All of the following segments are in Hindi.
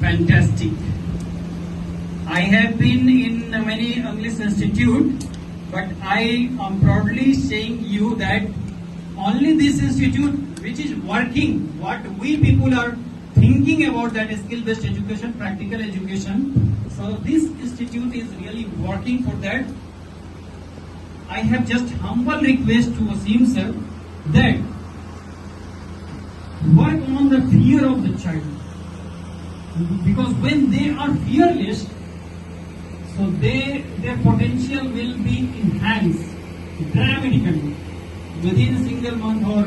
Fantastic. I have been in many English institute, but I am proudly saying you that only this institute which is working what we people are thinking about, that skill-based education, practical education. So this institute is really working for that. I have just humble request to Wasim sir that work on the fear of the child, because when they are fearless, so their potential will be enhanced dramatically within a single month or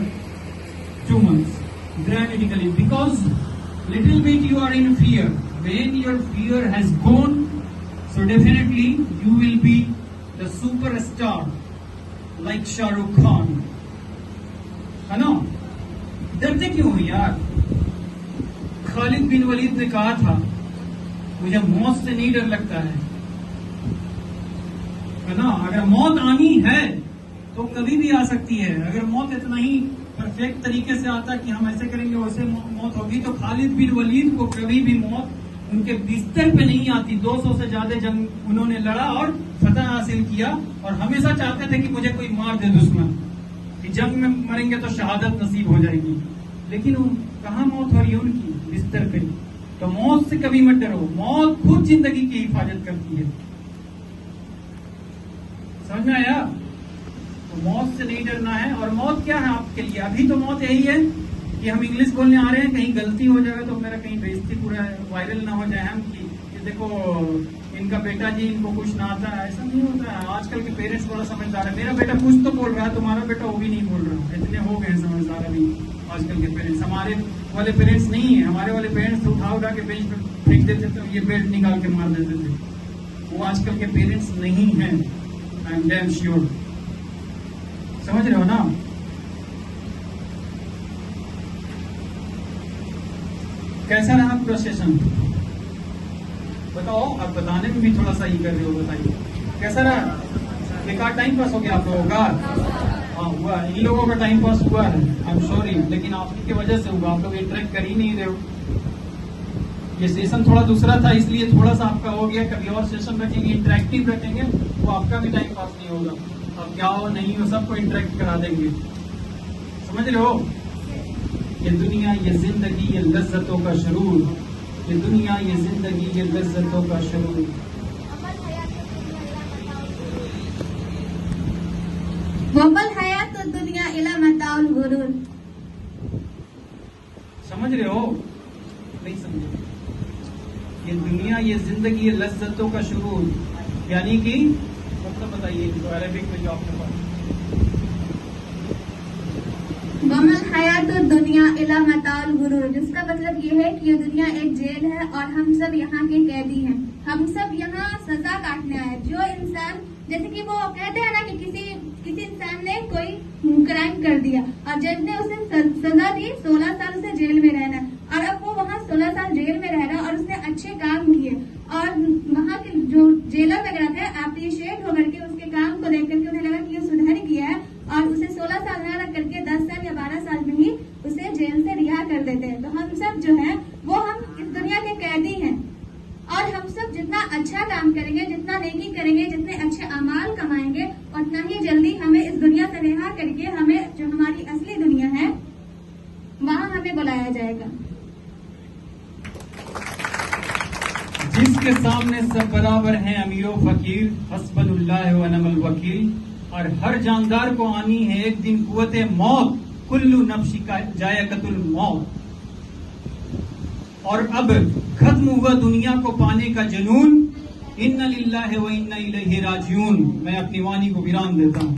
2 months, dramatically, because little bit you are in fear. When your fear has gone, so definitely you will be the superstar like Shah Rukh Khan, है ना? डरते क्यों हो यार? खालिद बिन वलीद ने कहा था, मुझे मौत से नहीं डर लगता है ना? अगर मौत आनी है तो कभी भी आ सकती है। अगर मौत इतना ही परफेक्ट तरीके से आता कि हम ऐसे करेंगे वैसे मौत होगी, तो खालिद बिन वलीद को कभी भी मौत उनके बिस्तर पे नहीं आती। 200 से ज्यादा जंग उन्होंने लड़ा और फतह हासिल किया, और हमेशा चाहते थे कि मुझे कोई मार दे दुश्मन, कि जंग में मरेंगे तो शहादत नसीब हो जाएगी। लेकिन कहाँ मौत हो रही है? उनकी बिस्तर पे। तो मौत से कभी मत डरो, मौत खुद जिंदगी की हिफाजत करती है। समझ में आया? तो मौत से नहीं डरना है। और मौत क्या है आपके लिए? अभी तो मौत यही है कि हम इंग्लिश बोलने आ रहे हैं, कहीं गलती हो जाए तो मेरा कहीं बेइज्जती पूरा वायरल ना हो जाए हम कि देखो इनका बेटा जी इनको कुछ ना आता है। ऐसा नहीं होता है। आजकल के पेरेंट्स बड़ा समझदार है। मेरा बेटा कुछ तो बोल रहा है, तुम्हारा बेटा वो भी नहीं बोल रहा। इतने हो गए समझदार अभी आजकल के पेरेंट्स। हमारे वाले पेरेंट्स नहीं है। हमारे वाले पेरेंट्स तो उठा के बेंच पे फेंक देते थे, ये बेल्ट निकाल के मार देते थे। वो आजकल के पेरेंट्स नहीं है। I am damn sure. समझ रहे हो ना? कैसा रहा पूरा सेशन? बताओ, आप बताने में भी थोड़ा सा ही कर रहे हो, बताइए कैसा रहा? बेकार टाइम पास हो गया आप लोगों का? हाँ हुआ, इन लोगों का टाइम पास हुआ है, आई एम सॉरी, लेकिन आपकी वजह से हुआ। आप लोग इंटरेक्ट कर ही नहीं रहे हो। ये सेशन थोड़ा दूसरा था, इसलिए थोड़ा सा आपका हो गया। कभी और सेशन रखेंगे, इंटरेक्टिव रखेंगे, वो आपका भी टाइम पास नहीं होगा। आप क्या हो नहीं हो सबको इंटरेक्ट करा देंगे। समझ रहे हो? ये दुनिया, ये जिंदगी, ये लज्जतों का शुरूर। ये दुनिया, ये जिंदगी, ये लज्जतों का शुरूर। वबल हयात दुनिया इला मताउल गुरूर। समझ रहे हो? नहीं समझे? ये दुनिया, ये जिंदगी, ये लज्जतों का शुरूर, यानी कि मतलब बताइए तो अरबिक में जो आपके पास वमल हयात दुनिया इला मताउल गुरूर, जिसका मतलब ये है कि ये दुनिया एक जेल है और हम सब यहाँ के कैदी हैं। हम सब यहाँ सजा काटने आए। जो इंसान, जैसे कि वो कहते हैं ना कि किसी इंसान ने कोई क्राइम कर दिया और जज ने उसे सजा दी, 16 साल उसे जेल में रहना, और अब वो वहाँ 16 साल जेल में रह रहा और उसने अच्छे काम किए, और वहाँ के जो जेलर वगैरह थे अप्रिशिएट होकर के उसके काम को देख करके उन्हें लगा कि ये सुधर गया है, और उसे 16 साल न रख करके 10 साल या 12 साल में ही उसे जेल से रिहा कर देते हैं। तो हम सब जो है वो हम इस दुनिया के कैदी हैं, और हम सब जितना अच्छा काम करेंगे, जितना नेकी करेंगे, जितने अच्छे अमाल कमाएंगे, उतना ही जल्दी हमें इस दुनिया से रिहा करके हमें जो हमारी असली दुनिया है वहाँ हमें बुलाया जाएगा। जिसके सामने सब बराबर हैं अमीरो फकीर, हस्बुल्लाह व निअमल वकील। और हर जानदार को आनी है एक दिन कुव्वते मौत, कुल्लू नफ्सी का जायकतुल मौत। और अब खत्म हुआ दुनिया को पाने का जुनून। इन्ना लिल्लाहि व इन्ना इलैहि राजिऊन। मैं अपनी वाणी को विराम देता हूँ।